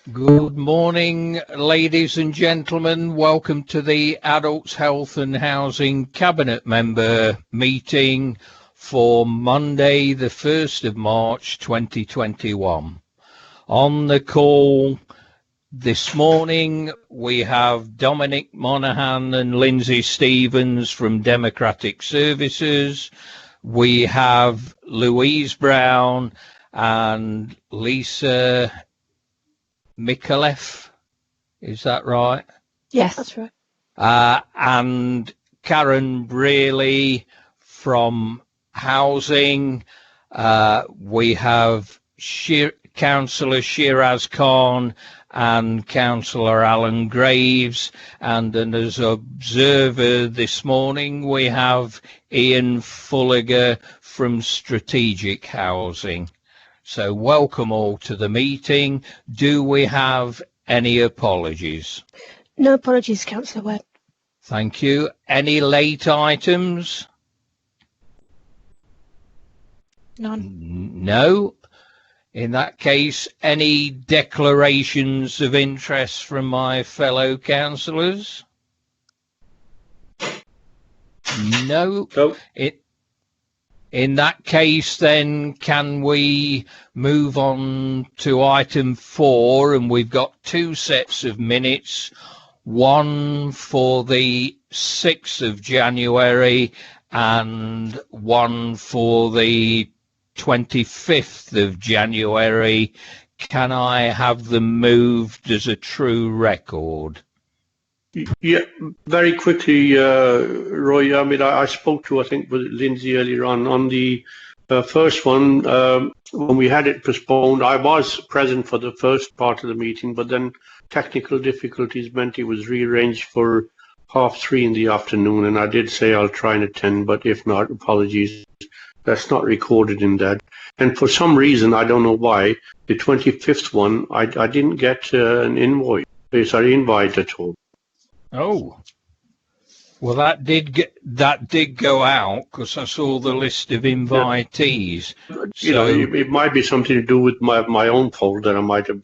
Good morning, ladies and gentlemen. Welcome to the Adults Health and Housing Cabinet Member meeting for Monday, the 1st of March 2021. On the call this morning, we have Dominic Monaghan and Lindsay Stevens from Democratic Services. We have Louise Brown and Lisa Micallef, is that right? Yes, that's right. And Karen Brearley from Housing. We have Councillor Shiraz Khan and Councillor Alan Graves, and as observer this morning we have Ian Fulliger from Strategic Housing. So welcome all to the meeting. Do we have any apologies? No apologies, Councillor Webb. Thank you. Any late items? None. No. In that case, any declarations of interest from my fellow councillors? No. No. In that case, then, can we move on to item 4? And we've got 2 sets of minutes, one for the 6th of January and one for the 25th of January. Can I have them moved as a true record? Yeah, very quickly, Roy. I mean, I spoke to, I think, with Lindsay earlier on the first one. When we had it postponed, I was present for the first part of the meeting, but then technical difficulties meant it was rearranged for 3:30 in the afternoon, and I did say I'll try and attend, but if not, apologies. That's not recorded in that. And for some reason, I don't know why, the 25th one, I didn't get an invite at all. Oh, well, that did go out because I saw the list of invitees. You know, it might be something to do with my own folder. I might have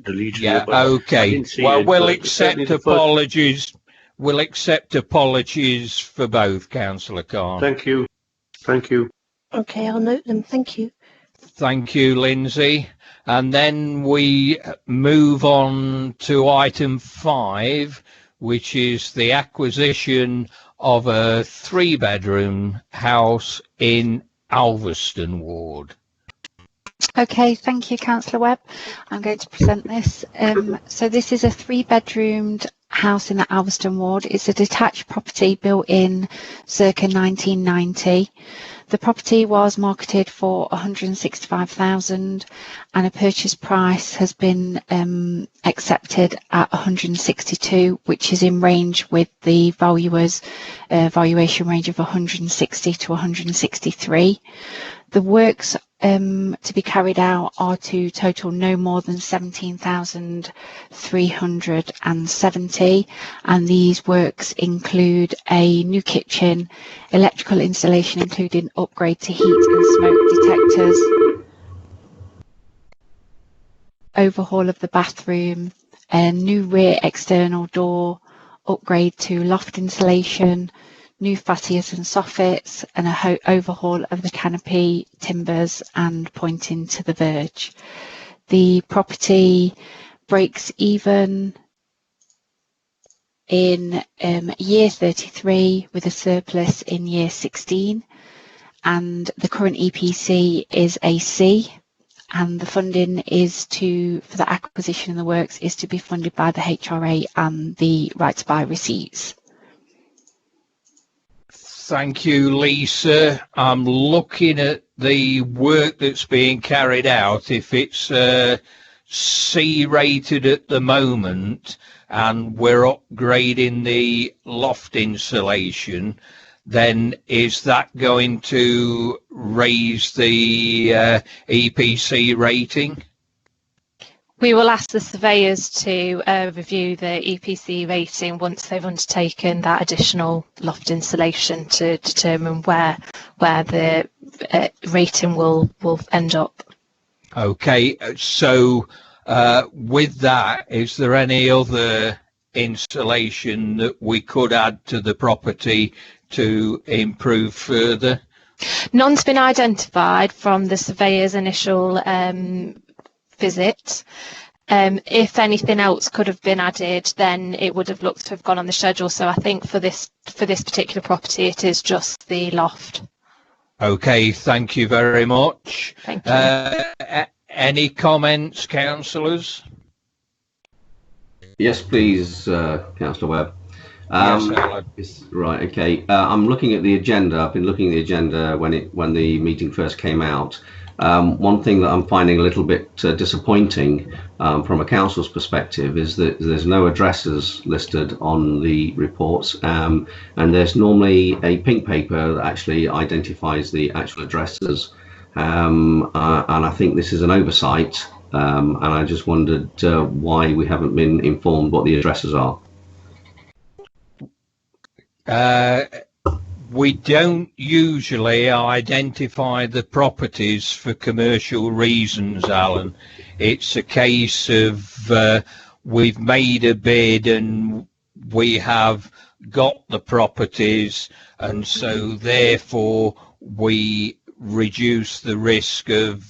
deleted it. Yeah, okay. Well, we'll accept apologies. We'll accept apologies for both, Councillor Khan. Thank you. Thank you. Okay, I'll note them. Thank you. Thank you, Lindsay. And then we move on to item 5, which is the acquisition of a 3-bedroom house in Alveston Ward. Okay, thank you, Councillor Webb. I'm going to present this. So this is a 3-bedroomed house in the Alveston Ward. It's a detached property built in circa 1990. The property was marketed for $165,000 and a purchase price has been accepted at $162,000, which is in range with the valuer's valuation range of $160,000 to $163,000. The works to be carried out are to total no more than $17,370, and these works include a new kitchen, electrical installation including upgrade to heat and smoke detectors, overhaul of the bathroom, a new rear external door, upgrade to loft insulation, new fascias and soffits, and a overhaul of the canopy, timbers and pointing to the verge. The property breaks even in year 33 with a surplus in year 16, and the current EPC is a C, and the funding is for the acquisition of the works is to be funded by the HRA and the right to buy receipts. Thank you, Lisa. I'm looking at the work that's being carried out. If it's C rated at the moment and we're upgrading the loft insulation, then is that going to raise the EPC rating? We will ask the surveyors to review the EPC rating once they've undertaken that additional loft insulation to determine where the rating will end up. Okay, so With that, is there any other insulation that we could add to the property to improve further? None's been identified from the surveyor's initial visit. If anything else could have been added, then it would have looked to have gone on the schedule. So I think for this particular property, it is just the loft. Okay, thank you very much. Thank you. Any comments, councillors? Yes, please, Councillor Webb. Yes, Alan. Right, okay. I'm looking at the agenda. I've been looking at the agenda when the meeting first came out. One thing that I'm finding a little bit disappointing from a council's perspective is that there's no addresses listed on the reports, and there's normally a pink paper that actually identifies the actual addresses, and I think this is an oversight, and I just wondered why we haven't been informed what the addresses are. We don't usually identify the properties for commercial reasons, Alan. It's a case of we've made a bid and we have got the properties, and so therefore we reduce the risk of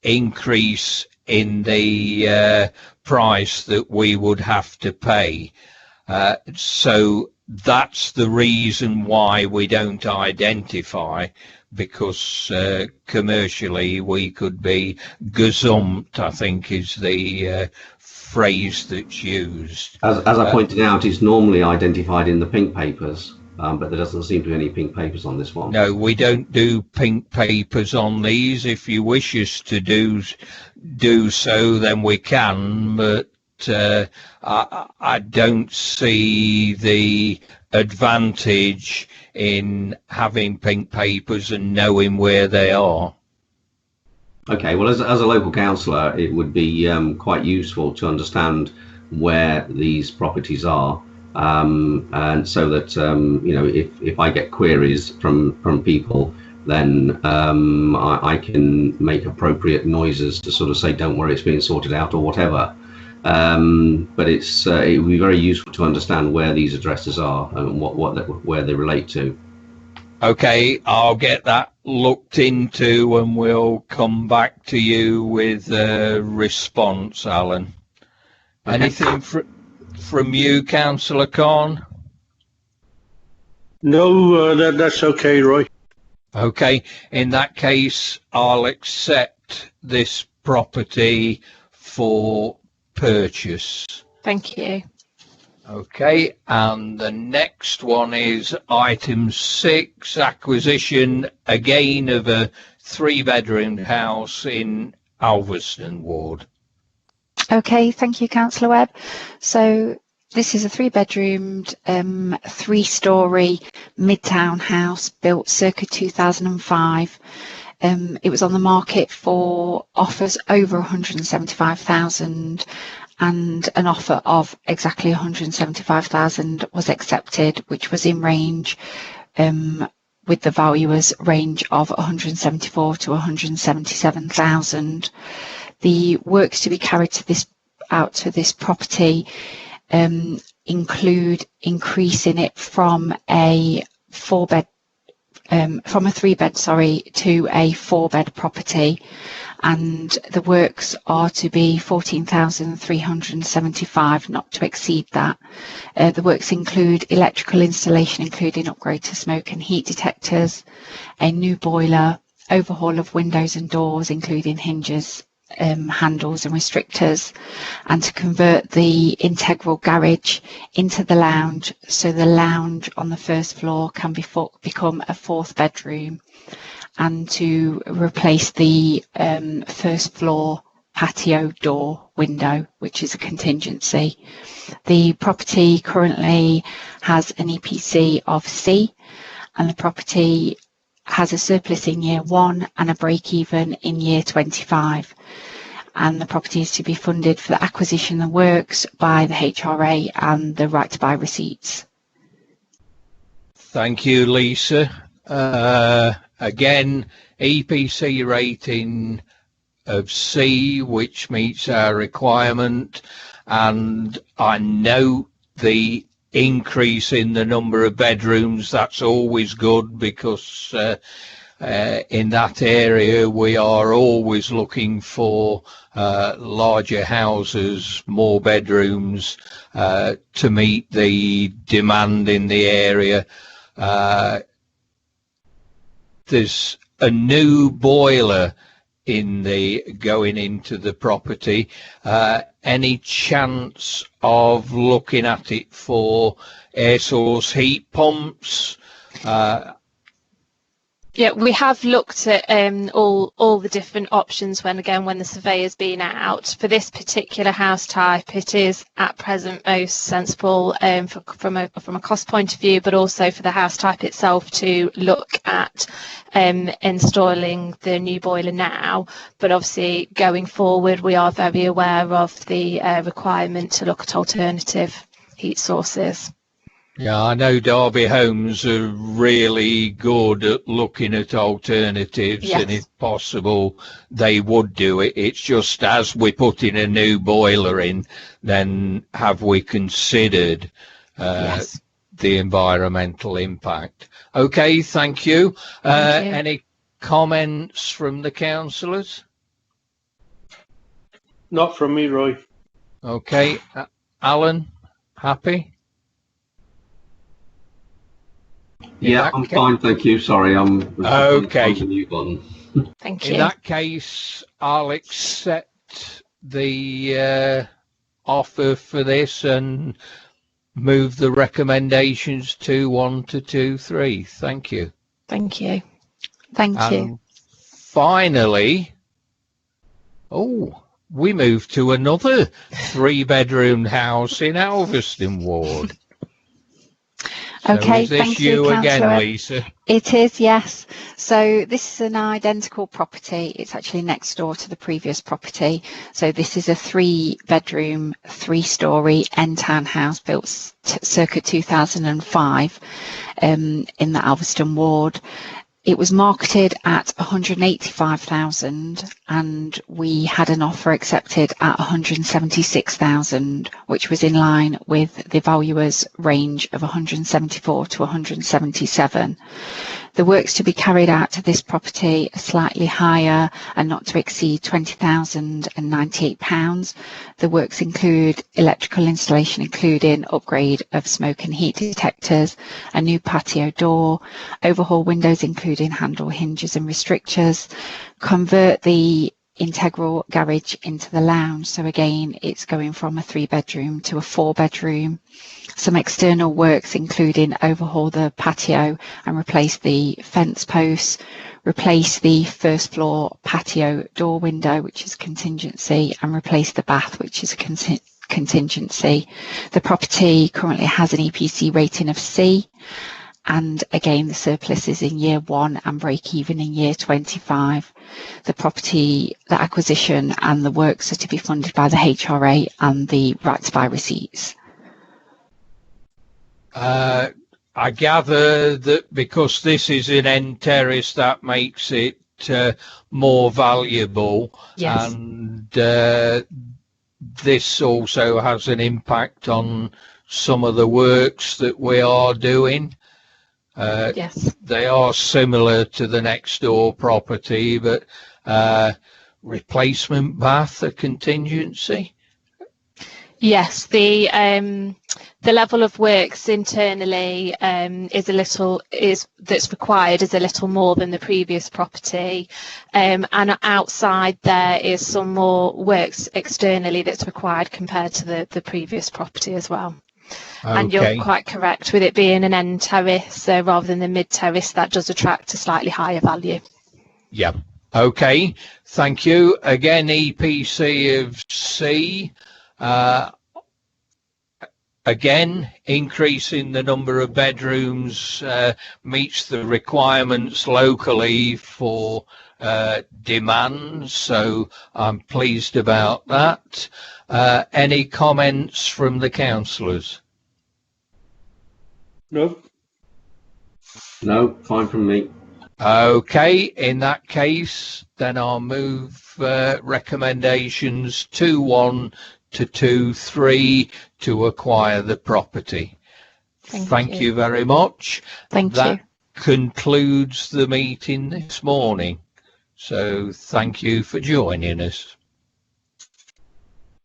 increase in the price that we would have to pay. So that's the reason why we don't identify, because commercially we could be gazumped, I think is the phrase that's used. As I pointed out, it's normally identified in the pink papers, but there doesn't seem to be any pink papers on this one. No, we don't do pink papers on these. If you wish us to do so, then we can, but I don't see the advantage in having pink papers and knowing where they are. Okay, well, as a local councillor, it would be quite useful to understand where these properties are, and so that you know, if I get queries from people, then I can make appropriate noises to sort of say, don't worry, it's being sorted out, or whatever. But it would be very useful to understand where these addresses are and where they relate to. Okay, I'll get that looked into and we'll come back to you with a response, Alan. Okay. Anything from you, Councillor Khan? No, that's okay, Roy. Okay, in that case, I'll accept this property for purchase. Thank you. Okay, and the next one is item 6, acquisition again of a 3-bedroom house in Alveston Ward. Okay, thank you, Councillor Webb. So this is a 3-bedroomed, 3-storey midtown house built circa 2005. It was on the market for offers over 175,000, and an offer of exactly 175,000 was accepted, which was in range with the valuer's range of 174 to 177,000. The works to be carried out to this property include increasing it from a 3-bed to a 4-bed property, and the works are to be 14,375, not to exceed that. The works include electrical installation, including upgrade to smoke and heat detectors, a new boiler, overhaul of windows and doors, including hinges, handles and restrictors, and to convert the integral garage into the lounge, so the lounge on the first floor can become a 4th bedroom, and to replace the first floor patio door window, which is a contingency. The property currently has an EPC of C, and the property has a surplus in year 1 and a break even in year 25. And the property is to be funded for the acquisition and works by the HRA and the right to buy receipts. Thank you, Lisa. Again, EPC rating of C, which meets our requirement, and I note the increase in the number of bedrooms. That's always good, because in that area we are always looking for larger houses, more bedrooms, to meet the demand in the area. There's a new boiler going into the property. Any chance of looking at it for air source heat pumps? Yeah, we have looked at all the different options when the surveyor's been out. For this particular house type, it is at present most sensible from a cost point of view, but also for the house type itself to look at installing the new boiler now. But obviously going forward, we are very aware of the requirement to look at alternative heat sources. Yeah, I know Derby Homes are really good at looking at alternatives, Yes. and if possible, they would do it. It's just as we're putting a new boiler in, then have we considered Yes. the environmental impact? Okay, thank you. Thank you. Any comments from the councillors? Not from me, Roy. Okay, Alan, happy? Yeah, I'm fine, thank you. Sorry, Okay. the mute button. Thank In you. that case, I'll accept the offer for this and move the recommendations 2.1 to 2.3. Thank you. Thank you. Thank you. And finally, we move to another 3-bedroom house in Alveston Ward. Okay, so is this thank you, again, Councillor. Lisa? It is, yes. So this is an identical property. It's actually next door to the previous property. So this is a 3-bedroom, 3-storey end townhouse built circa 2005 in the Alveston Ward. It was marketed at 185,000 and we had an offer accepted at 176,000, which was in line with the valuer's range of 174 to 177. The works to be carried out to this property are slightly higher and not to exceed £20,098. The works include electrical installation, including upgrade of smoke and heat detectors, a new patio door, overhaul windows including handle hinges and restrictors, convert the integral garage into the lounge. So again, it's going from a 3-bedroom to a 4-bedroom. Some external works including overhaul the patio and replace the fence posts, replace the first floor patio door window, which is contingency, and replace the bath, which is a contingency. The property currently has an EPC rating of C, and again the surplus is in year 1 and break even in year 25. The property, the acquisition and the works are to be funded by the HRA and the right to buy receipts. I gather that because this is an end terrace, that makes it more valuable. Yes. And this also has an impact on some of the works that we are doing. Yes. They are similar to the next door property, but replacement bath, a contingency. Yes, the level of works internally that's required is a little more than the previous property, and outside there is some more works externally that's required compared to the previous property as well. Okay. And you're quite correct with it being an end terrace rather than the mid terrace. That does attract a slightly higher value. Yeah. Okay. Thank you. Again, EPC of C. Again, increasing the number of bedrooms meets the requirements locally for demand, so I'm pleased about that. Any comments from the councillors? No. No, fine from me. Okay, in that case, then I'll move recommendations 2.1 to 2.3 to acquire the property. Thank you very much. Thank you. That concludes the meeting this morning. So thank you for joining us.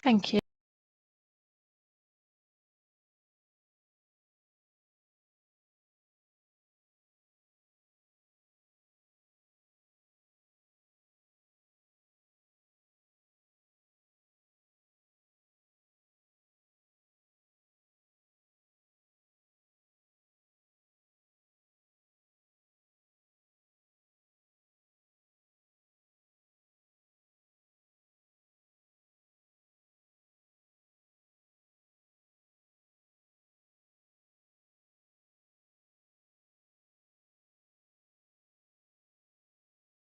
Thank you.